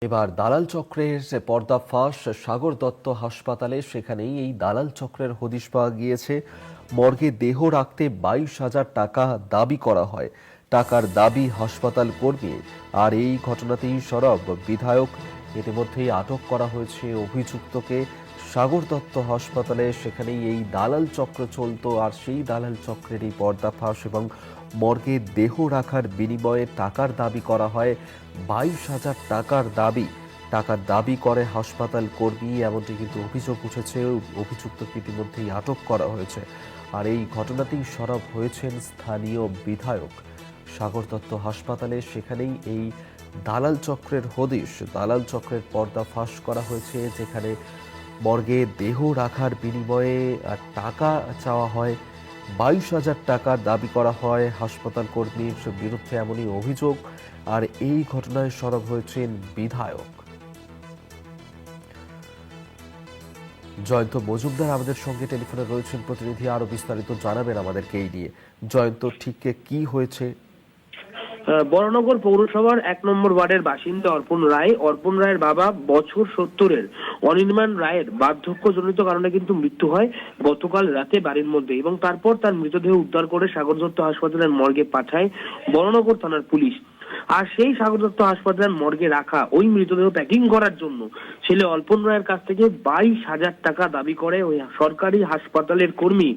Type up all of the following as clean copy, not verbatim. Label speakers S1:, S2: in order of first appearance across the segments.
S1: এবার দালাল চক্রের পর্দাফাঁস সাগর দত্ত হাসপাতালে। সেখানেই এই দালাল চক্রের হদিশ পাওয়া গিয়েছে। মর্গে দেহ রাখতে 22,000 টাকা দাবি করা হয়। টাকার দাবি হাসপাতাল কর্মী। আর এই ঘটনাতেই সরব বিধায়ক। ইতিমধ্যেই আটক করা হয়েছে অভিযুক্তকে সাগর দত্ত হাসপাতালে। সেখানেই এই দালাল চক্র চলতো, আর সেই দালাল চক্রেরই পর্দাফাঁস এবং মর্গে দেহ রাখার বিনিময়ে টাকার দাবি করা হয়। 22,000 টাকার দাবি করে হাসপাতাল কর্মী, এমনটি কিন্তু অভিযোগ উঠেছে। অভিযুক্তকে ইতিমধ্যেই আটক করা হয়েছে। আর এই ঘটনাতেই সরব হয়েছেন স্থানীয় বিধায়ক। সাগর দত্ত হাসপাতালে সেখানেই এই দালাল চক্রের হদিশ, দালাল চক্রের পর্দাফাঁস করা হয়েছে, যেখানে মর্গে দেহ রাখার বিনিময়ে টাকা চাওয়া হয়। 22,000 টাকার দাবি করা হয় হাসপাতাল কর্মীর বিরুদ্ধে, এমনই অভিযোগ। আর এই ঘটনায় সরব হয়েছেন বিধায়ক। জয়ন্ত মজুমদার আমাদের সঙ্গে টেলিফোনে রয়েছেন প্রতিনিধি, আরো বিস্তারিত জানাবেন আমাদেরকে এই নিয়ে। জয়ন্ত, ঠিক কি হয়েছে?
S2: বরানগর পৌরসভার 1 নম্বর ওয়ার্ডের বাসিন্দা অর্পণ রায়ের বাবা বছর 70-এর অনির্বাণ রায়ের বার্ধক্যজনিত কারণে কিন্তু মৃত্যু হয় গতকাল রাতে বাড়ির মধ্যে, এবং তারপর তার মৃতদেহ উদ্ধার করে সাগর দত্ত হাসপাতালের মর্গে পাঠায় বরানগর থানার পুলিশ। আর সেই সাগর দত্ত হাসপাতালের মর্গে রাখা ওই মৃতদেহ প্যাকিং করার জন্য ছেলে অর্পণ রায়ের কাছ থেকে 22,000 টাকা দাবি করে ওই সরকারি হাসপাতালের কর্মী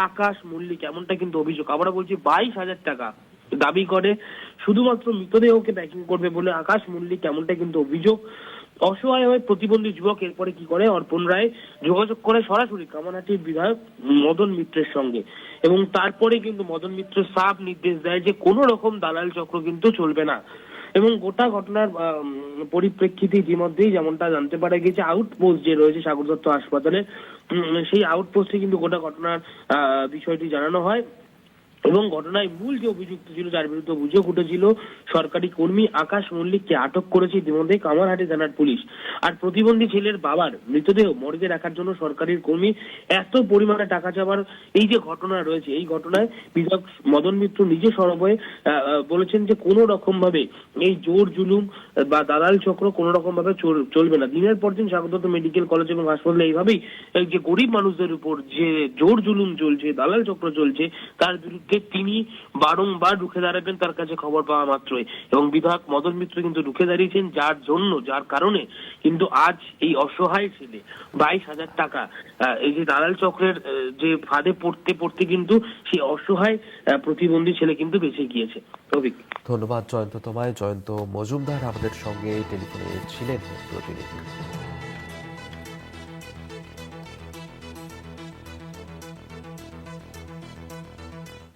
S2: আকাশ মল্লিক, এমনটা কিন্তু অভিযোগ। আমরা বলছি 22,000 টাকা দাবি করে শুধুমাত্র মৃতদেহকে প্যাকিং করবে বলে আকাশ মল্লিক, এমনটা কিন্তু অভিযোগ। অসহায় হয়ে প্রতিবন্ধী যুবক এরপরে কি করে, অর্পণ রায় যোগাযোগ করে সরাসরি কামারহাটির বিধায়ক মদন মিত্রের সঙ্গে, এবং তারপরে কিন্তু মদন মিত্র সাফ নির্দেশ দেয় যে কোনো রকম দালাল চক্র কিন্তু চলবে না। এবং গোটা ঘটনার পরিপ্রেক্ষিতে ইতিমধ্যেই যেমনটা জানতে পারা গেছে, আউটপোস্ট যে রয়েছে সাগর দত্ত হাসপাতালে, সেই আউটপোস্টে কিন্তু গোটা ঘটনার বিষয়টি জানানো হয়। এবং ঘটনায় মূল যে অভিযুক্ত ছিল, যার বিরুদ্ধে অভিযোগ উঠেছিল, সরকারি কর্মী আকাশ মল্লিককে আটক করেছে ইতিমধ্যে কামারহাটি থানার পুলিশ। আর প্রতিবন্ধী ছেলের বাবার মৃতদেহ মর্গে রাখার জন্য সরকারি কর্মী এত পরিমাণে টাকা চাওয়ার এই যে ঘটনা রয়েছে, এই ঘটনায় বিধায়ক মদন মিত্র নিজে সরব হয়ে বলেছেন যে কোনো রকম ভাবে এই জোর জুলুম বা দালাল চক্র কোনো রকম ভাবে চলবে না। দিনের পর দিন সাগর দত্ত মেডিকেল কলেজ এবং হাসপাতালে এইভাবেই যে গরিব মানুষদের উপর যে জোর জুলুম চলছে, দালাল চক্র চলছে, তার বিরুদ্ধে তিনি বারংবার রুখে দাঁড়াবেন তার কাছে খবর পাওয়া মাত্রই। এবং বিধায়ক মদন মিত্র কিন্তু রুখে দাঁড়িয়েছেন, যার কারণে কিন্তু আজ এই অসহায় ছেলে 22,000 টাকা এই যে দালাল চক্রের যে ফাঁদে পড়তে কিন্তু সেই অসহায় প্রতিবন্ধী ছেলে কিন্তু বেঁচে গিয়েছে।
S1: ধন্যবাদ জয়ন্ত তোমায়। জয়ন্ত মজুমদার আমাদের সঙ্গে টেলিফোনে ছিলেন প্রতিনিধি।